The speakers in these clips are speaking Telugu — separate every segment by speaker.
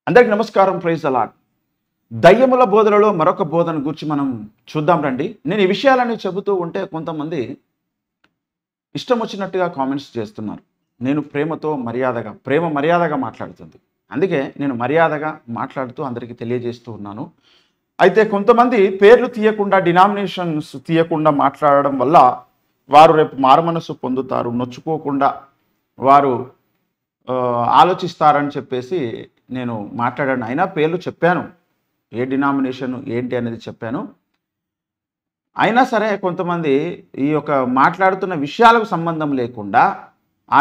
Speaker 1: అందరికీ నమస్కారం. Praise the lord. దయ్యముల బోధనలో మరొక బోధన గురించి మనం చూద్దాం రండి. నేను ఈ విషయాలన్నీ చెబుతూ ఉంటే కొంతమంది ఇష్టం వచ్చినట్టుగా కామెంట్స్ చేస్తున్నారు. నేను ప్రేమ మర్యాదగా మాట్లాడుతుంది. అందుకే నేను మర్యాదగా మాట్లాడుతూ అందరికీ తెలియజేస్తూ ఉన్నాను. అయితే కొంతమంది పేర్లు తీయకుండా, డినామినేషన్స్ తీయకుండా మాట్లాడడం వల్ల వారు రేపు మారుమనస్సు పొందుతారు, నొచ్చుకోకుండా వారు ఆలోచిస్తారని చెప్పేసి నేను మాట్లాడాను. అయినా పేర్లు చెప్పాను, ఏ డినామినేషన్ ఏంటి అనేది చెప్పాను. అయినా సరే కొంతమంది ఈ యొక్క మాట్లాడుతున్న విషయాలకు సంబంధం లేకుండా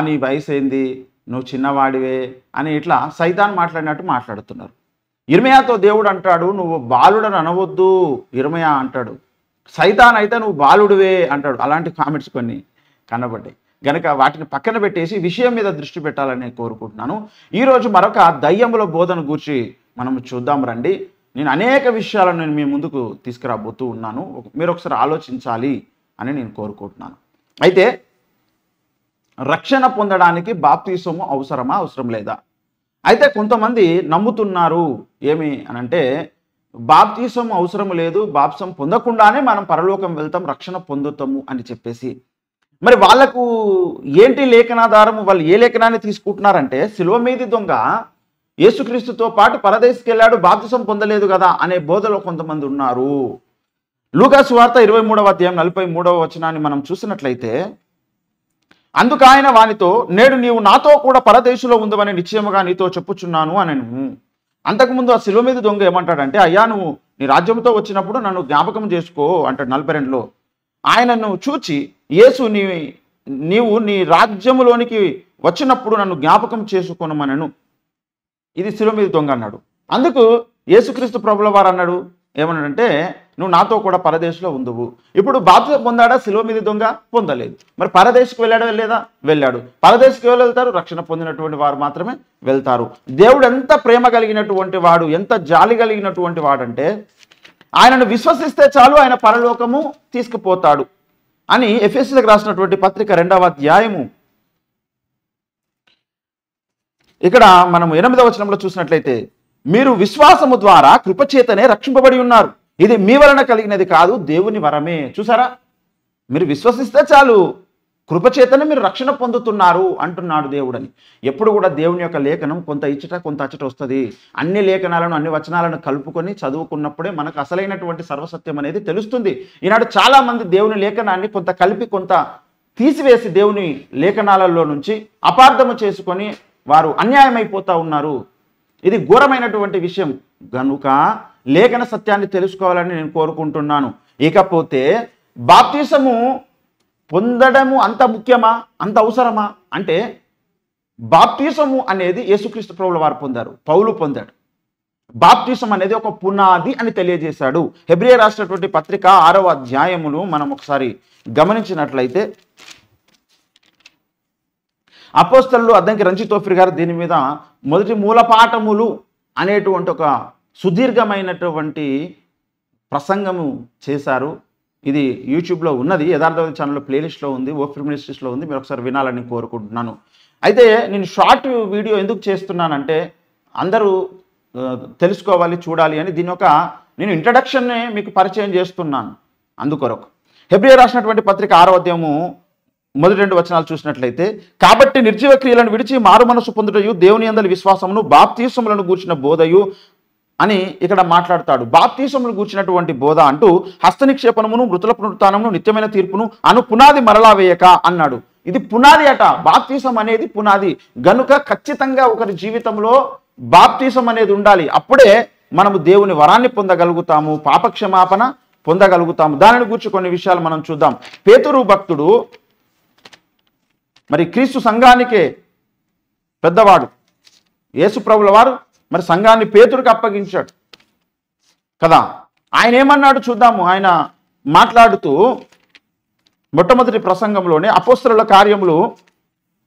Speaker 1: నీ వయసు ఏంది, నువ్వు చిన్నవాడివే అని ఇట్లా సైతాన్ మాట్లాడినట్టు మాట్లాడుతున్నారు. ఇర్మయాతో దేవుడు అంటాడు, నువ్వు బాలుడని అనవద్దు ఇర్మయా అంటాడు. సైతాన్ అయితే నువ్వు బాలుడివే అంటాడు. అలాంటి కామెంట్స్ కొన్ని కనబడ్డాయి. గనక వాటిని పక్కన పెట్టేసి విషయం మీద దృష్టి పెట్టాలని కోరుకుంటున్నాను. ఈరోజు మరొక దయ్యముల బోధన గురించి మనం చూద్దాం రండి. నేను అనేక విషయాలను మీ ముందుకు తీసుకురాబోతూ ఉన్నాను. మీరు ఒకసారి ఆలోచించాలి అని నేను కోరుకుంటున్నాను. అయితే రక్షణ పొందడానికి బాప్తిసము అవసరమా, అవసరం లేదా? అయితే కొంతమంది నమ్ముతున్నారు ఏమి అనంటే బాప్తిసం అవసరం లేదు, బాప్తిసం పొందకుండానే మనం పరలోకం వెళ్తాం, రక్షణ పొందుతాము అని చెప్పేసి. మరి వాళ్ళకు ఏంటి లేఖనాధారము? వాళ్ళు ఏ లేఖనాన్ని తీసుకుంటున్నారంటే శిలువ మీది దొంగ యేసుక్రీస్తుతో పాటు పరదేశికి వెళ్ళాడు, బాప్తిసం పొందలేదు కదా అనే బోధలో కొంతమంది ఉన్నారు. లూకా సువార్త 23వ అధ్యాయం 43వ వచనాన్ని మనం చూసినట్లయితే, అందుకు ఆయన వానితో, నేడు నీవు నాతో కూడా పరదేశంలో ఉందమని నిశ్చయముగా నీతో చెప్పుచున్నాను అనెను. అంతకుముందు ఆ శిలువ మీద దొంగ ఏమంటాడంటే, అయ్యా నువ్వు నీ రాజ్యంతో వచ్చినప్పుడు నన్ను జ్ఞాపకం చేసుకో అంటాడు 42లో. ఆయనను చూచి యేసు నీవు నీ రాజ్యములోనికి వచ్చినప్పుడు నన్ను జ్ఞాపకం చేసుకొనమనను. ఇది శిలువ మీద దొంగ అన్నాడు. అందుకు యేసుక్రీస్తు ప్రభుల వారు అన్నాడు, ఏమన్నాడంటే, నువ్వు నాతో కూడా పరదేశంలో ఉందువు. ఇప్పుడు బాప్తిసం పొందాడా శిలువ మీద దొంగ? పొందలేదు. మరి పరదేశకు వెళ్ళాడా, వెళ్ళలేదా? వెళ్ళాడు. పరదేశకు ఎవరు వెళ్తారు? రక్షణ పొందినటువంటి వారు మాత్రమే వెళ్తారు. దేవుడు ఎంత ప్రేమ కలిగినటువంటి వాడు, ఎంత జాలి కలిగినటువంటి వాడంటే ఆయనను విశ్వసిస్తే చాలు ఆయన పరలోకము తీసుకుపోతాడు అని ఎఫెసీయులకు రాసినటువంటి పత్రిక 2వ అధ్యాయము ఇక్కడ మనం 8వ వచనంలో చూసినట్లయితే, మీరు విశ్వాసము ద్వారా కృపచేతనే రక్షింపబడి ఉన్నారు, ఇది మీ వలన కలిగినది కాదు, దేవుని వరమే. చూసారా, మీరు విశ్వసిస్తే చాలు, కృపచేతనే మీరు రక్షణ పొందుతున్నారు అంటున్నాడు దేవుడని. ఎప్పుడు కూడా దేవుని యొక్క లేఖనం కొంత ఇచ్చట కొంత అచ్చట వస్తుంది. అన్ని లేఖనాలను, అన్ని వచనాలను కలుపుకొని చదువుకున్నప్పుడే మనకు అసలైనటువంటి సర్వసత్యం అనేది తెలుస్తుంది. ఈనాడు చాలామంది దేవుని లేఖనాన్ని కొంత కలిపి కొంత తీసివేసి దేవుని లేఖనాలలో నుంచి అపార్థము చేసుకొని వారు అన్యాయమైపోతూ ఉన్నారు. ఇది ఘోరమైనటువంటి విషయం. గనుక లేఖన సత్యాన్ని తెలుసుకోవాలని నేను కోరుకుంటున్నాను. ఇకపోతే బాప్తిసము పొందడము అంత ముఖ్యమా, అంత అవసరమా అంటే, బాప్తిసము అనేది యేసుక్రీస్తు ప్రభువుల వారు పొందారు, పౌలు పొందాడు. బాప్తిసం అనేది ఒక పునాది అని తెలియజేశాడు. హెబ్రీ రాసినటువంటి పత్రిక 6వ అధ్యాయమును మనం ఒకసారి గమనించినట్లయితే, అపోస్తలులు అద్దంకి రంజితోఫిర్ గారు దీని మీద మొదటి మూలపాఠములు అనేటువంటి ఒక సుదీర్ఘమైనటువంటి ప్రసంగము చేశారు. ఇది యూట్యూబ్లో ఉన్నది, యథార్థమైన ఛానల్లో ప్లేలిస్ట్లో ఉంది, ఓఫర్ మినిస్ట్రీస్లో ఉంది. మీరు ఒకసారి వినాలని కోరుకుంటున్నాను. అయితే నేను షార్ట్ వీడియో ఎందుకు చేస్తున్నానంటే అందరూ తెలుసుకోవాలి, చూడాలి అని దీని యొక్క నేను ఇంట్రడక్షన్నే మీకు పరిచయం చేస్తున్నాను. అందుకొరకు హెబ్రీ రాసినటువంటి పత్రిక 6వ అధ్యాయము మొదటి 2 వచనాలు చూసినట్లయితే, కాబట్టి నిర్జీవ క్రియలను విడిచి మారు మనసు పొందుటయు, దేవుని యందలి విశ్వాసమును, బాప్తిసములను గూర్చిన బోధయు అని ఇక్కడ మాట్లాడతాడు. బాప్తిసమును గూర్చినటువంటి బోధ అంటూ హస్తనిక్షేపణమును, మృతుల పునరుత్థానమును, నిత్యమైన తీర్పును అను పునాది మరలా వేయక అన్నాడు. ఇది పునాది అట. బాప్తిసం అనేది పునాది. గనుక ఖచ్చితంగా ఒకరి జీవితంలో బాప్తిసం అనేది ఉండాలి. అప్పుడే మనము దేవుని వరాన్ని పొందగలుగుతాము, పాపక్షమాపణ పొందగలుగుతాము. దానిని గురించి కొన్ని విషయాలు మనం చూద్దాం. పేతురు భక్తుడు మరి క్రీస్తు సంఘానికే పెద్దవాడు. యేసు ప్రభుల వారు మరి సంఘాన్ని పేతురుకి అప్పగించాడు కదా. ఆయన ఏమన్నాడు చూద్దాము. ఆయన మాట్లాడుతూ మొట్టమొదటి ప్రసంగంలోనే అపోస్తలుల కార్యములు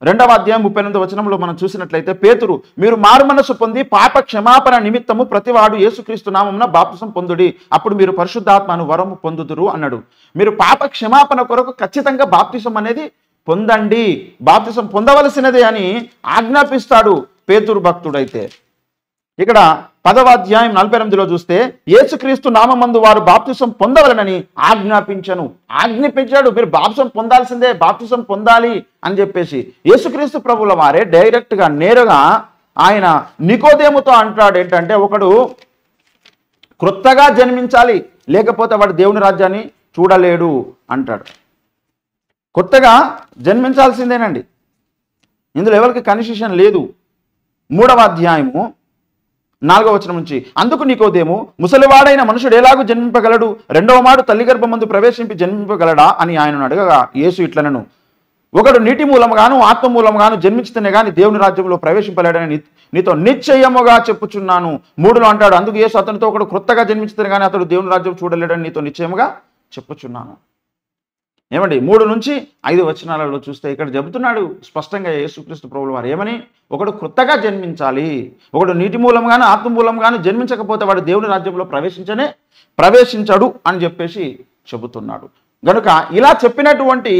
Speaker 1: 2వ అధ్యాయం 38వ వచనంలో మనం చూసినట్లయితే, పేతురు, మీరు మారుమనసు పొంది పాప క్షమాపణ నిమిత్తము ప్రతివాడు యేసుక్రీస్తు నామమున బాప్తిసం పొందుడి, అప్పుడు మీరు పరిశుద్ధాత్మను వరము పొందుదురు అన్నాడు. మీరు పాప క్షమాపణ కొరకు ఖచ్చితంగా బాప్తిసం అనేది పొందండి, బాప్తిసం పొందవలసినదే అని ఆజ్ఞాపిస్తాడు పేతురు భక్తుడైతే. ఇక్కడ 10వ అధ్యాయం 48లో చూస్తే యేసుక్రీస్తు నామమందు వారు బాప్తిసం పొందవలనని ఆజ్ఞాపించాడు. మీరు బాప్తిసం పొందాల్సిందే, బాప్తిసం పొందాలి అని చెప్పేసి యేసుక్రీస్తు ప్రభుల వారే డైరెక్ట్గా నేరుగా ఆయన నికోదేముతో అంటాడు ఏంటంటే, ఒకడు క్రొత్తగా జన్మించాలి, లేకపోతే వాడు దేవుని రాజ్యాన్ని చూడలేడు అంటాడు. కొత్తగా జన్మించాల్సిందేనండి, ఇందులో ఎవరికి కన్సెషన్ లేదు. 3వ అధ్యాయము 4వ వచనం నుంచి, అందుకు నికోదేము, ముసలివాడైన మనుషుడు ఎలాగూ జన్మింపగలడు? రెండవ మారు తల్లి గర్భమందు ప్రవేశింపి జన్మింపగలడా అని ఆయనను అడగగా యేసు ఇట్లనను, ఒకడు నీటి మూలముగాను ఆత్మ మూలముగాను జన్మించితేనే కానీ దేవుని రాజ్యంలో ప్రవేశింపలేడని నీతో నిశ్చయముగా చెప్పుచున్నాను. 3లో అంటాడు, అందుకు యేసు అతనితో, ఒకడు క్రొత్తగా జన్మించితేనే కానీ అతడు దేవుని రాజ్యం చూడలేడని నీతో నిశ్చయముగా చెప్పుచున్నాను. ఏమండి 3 నుంచి 5 వచనాలలో చూస్తే ఇక్కడ చెబుతున్నాడు స్పష్టంగా యేసుక్రీస్తు ప్రభువుల వారు ఏమని, ఒకడు క్రొత్తగా జన్మించాలి, ఒకడు నీటి మూలంగాను ఆత్మ మూలంగాను జన్మించకపోతే వాడు దేవుని రాజ్యంలో ప్రవేశించడు అని చెప్పేసి చెబుతున్నాడు. గనుక ఇలా చెప్పినటువంటి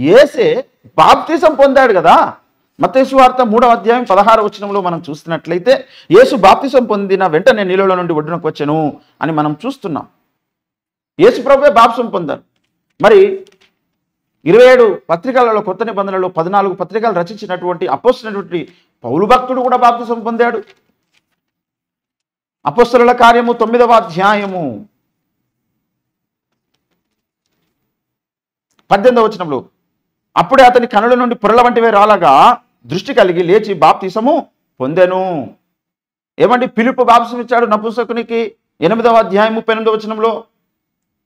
Speaker 1: యేసే బాప్తిసం పొందాడు కదా. మత్తయి సువార్త 3వ అధ్యాయం 16వ వచనంలో మనం చూస్తున్నట్లయితే, యేసు బాప్తిసం పొందిన వెంటనే నీళ్ళలో నుండి ఒడ్డునకు వచ్చెను అని మనం చూస్తున్నాం. యేసు ప్రభువే బాప్తిసం పొందారు. మరి 27 పత్రికలలో, కొత్త నిబంధనలో 14 పత్రికలు రచించినటువంటి అపోస్తలుడైనటువంటి పౌలు భక్తుడు కూడా బాప్తిసం పొందాడు. అపోస్తలుల కార్యము 9వ అధ్యాయము 18వ వచనంలో, అప్పుడే అతని కనుల నుండి పొరల వంటివే రాలగా దృష్టి కలిగి లేచి బాప్తిసము పొందెను. ఏమండి, ఫిలిప్పు బాప్తిసం ఇచ్చాడు నపుంసకునికి 8వ అధ్యాయం 38వ వచనంలో,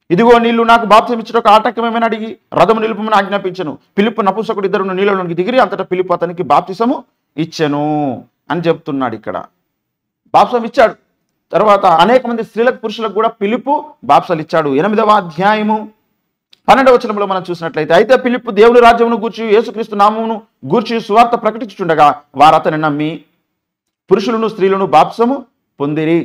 Speaker 1: ఇదిగో నీళ్లు నాకు బాప్తిసం ఇచ్చడానికి ఆటంకమేమని అడిగి రథము నిలుపమని ఆజ్ఞాపించను. ఫిలిప్పు నపుంసకుడు ఇద్దరు నీళ్ళలోనికి దిగిరి అంతటా ఫిలిప్పు అతనికి బాప్తిసము ఇచ్చెను అని చెప్తున్నాడు. ఇక్కడ బాప్తిసం ఇచ్చాడు. తర్వాత అనేక మంది స్త్రీలకు పురుషులకు కూడా ఫిలిప్పు బాప్తిసాలు ఇచ్చాడు. 8వ అధ్యాయము 12వ వచనంలో మనం చూసినట్లయితే, అయితే ఫిలిప్పు దేవుని రాజ్యమును గూర్చి యేసుక్రీస్తు నామమును గూర్చి సువార్త ప్రకటించుచుండగా వారు అతని నమ్మి పురుషులను స్త్రీలను బాప్తిసము పొందిరి.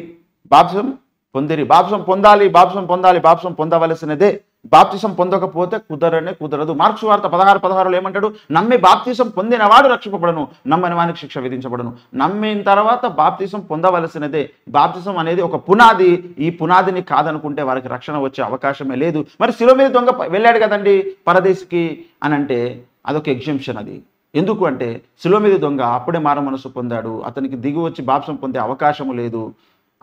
Speaker 1: బాప్తిసం పొందాలి, బాప్తిసం పొందవలసినదే. బాప్తిసం పొందకపోతే కుదరదు. మార్క్సు వార్త 16:16లో ఏమంటాడు, నమ్మి బాప్తిసం పొందిన వాడు రక్షింపబడను, నమ్మని వానికి శిక్ష విధించబడను. నమ్మిన తర్వాత బాప్తిసం పొందవలసినదే. బాప్తిసం అనేది ఒక పునాది. ఈ పునాదిని కాదనుకుంటే వారికి రక్షణ వచ్చే అవకాశమే లేదు. మరి శిలువ మీద దొంగ వెళ్ళాడు కదండి పరదేశికి అని అంటే అదొక ఎగ్జంప్షన్. అది ఎందుకు అంటే, శిలువ మీద దొంగ అప్పుడే మారు మనసు పొందాడు. అతనికి దిగి వచ్చి బాప్తిసం పొందే అవకాశము లేదు.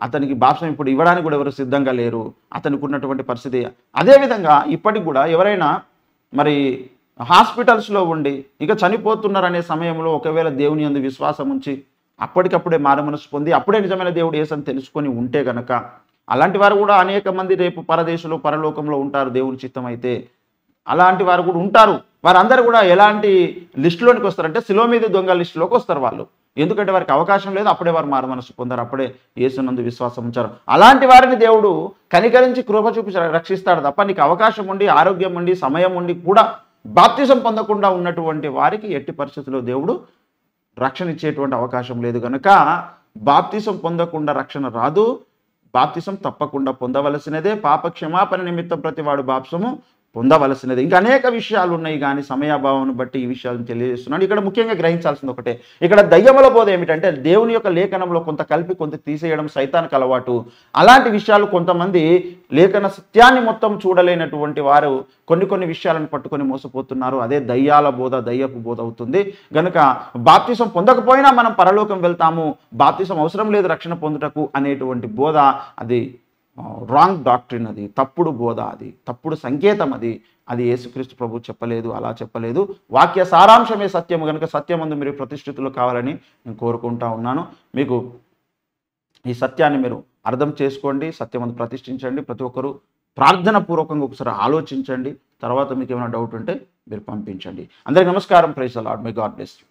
Speaker 1: అతనికి బాప్తిసం ఇప్పుడు ఇవ్వడానికి కూడా ఎవరు సిద్ధంగా లేరు. అతనికి ఉన్నటువంటి పరిస్థితి. అదేవిధంగా ఇప్పటికి కూడా ఎవరైనా మరి హాస్పిటల్స్లో ఉండి ఇక చనిపోతున్నారనే సమయంలో ఒకవేళ దేవుని యందు విశ్వాసం ఉంచి అప్పటికప్పుడే మారుమనసు పొంది అప్పుడే నిజమైన దేవుడు యేసని తెలుసుకొని ఉంటే గనక అలాంటి వారు కూడా అనేక మంది రేపు పరదేశంలో పరలోకంలో ఉంటారు దేవుని చిత్తం అయితే. అలాంటి వారు కూడా ఉంటారు. వారందరూ కూడా ఎలాంటి లిస్టులోనికి వస్తారంటే శిలువ మీద దొంగ లిస్టులోకి వస్తారు వాళ్ళు. ఎందుకంటే వారికి అవకాశం లేదు, అప్పుడే వారు మారు మనసు పొందారు, అప్పుడే యేసునందు విశ్వాసం ఉంచారు. అలాంటి వారిని దేవుడు కనికరించి కృప చూపి రక్షిస్తాడు తప్ప నీకు అవకాశం ఉండి ఆరోగ్యం ఉండి సమయం ఉండి కూడా బాప్తిసం పొందకుండా ఉన్నటువంటి వారికి ఎట్టి పరిస్థితుల్లో దేవుడు రక్షణ ఇచ్చేటువంటి అవకాశం లేదు. కనుక బాప్తిసం పొందకుండా రక్షణ రాదు. బాప్తిసం తప్పకుండా పొందవలసినదే. పాప క్షమాపణ నిమిత్తం ప్రతి వాడు బాప్తిసము పొందవలసినది. ఇంకా అనేక విషయాలు ఉన్నాయి కానీ సమయాభావాన్ని బట్టి ఈ విషయాలను తెలియజేస్తున్నాను. ఇక్కడ ముఖ్యంగా గ్రహించాల్సింది ఒకటే, ఇక్కడ దయ్యముల బోధ ఏమిటంటే దేవుని యొక్క లేఖనంలో కొంత కలిపి కొంత తీసేయడం సైతానికి అలవాటు. అలాంటి విషయాలు కొంతమంది లేఖన సత్యాన్ని మొత్తం చూడలేనటువంటి వారు కొన్ని విషయాలను పట్టుకొని మోసపోతున్నారు. అదే దయ్యాల బోధ, దయ్యపు బోధ అవుతుంది. గనుక బాప్తిసం పొందకపోయినా మనం పరలోకం వెళ్తాము, బాప్తిసం అవసరం లేదు రక్షణ పొందుటకు అనేటువంటి బోధ అది రాంగ్ డాక్ట్రిన్. అది తప్పుడు బోధ, అది తప్పుడు సంకేతం. అది యేసుక్రీస్తు ప్రభు చెప్పలేదు, అలా చెప్పలేదు. వాక్య సారాంశమే సత్యము. కనుక సత్యమందు మీరు ప్రతిష్ఠితులు కావాలని నేను కోరుకుంటా ఉన్నాను. మీకు ఈ సత్యాన్ని మీరు అర్థం చేసుకోండి, సత్యమందు ప్రతిష్ఠించండి. ప్రతి ఒక్కరూ ప్రార్థన పూర్వకంగా ఒకసారి ఆలోచించండి. తర్వాత మీకు ఏమైనా డౌట్ ఉంటే మీరు పంపించండి. అందరికీ నమస్కారం. Praise the Lord. May God bless you.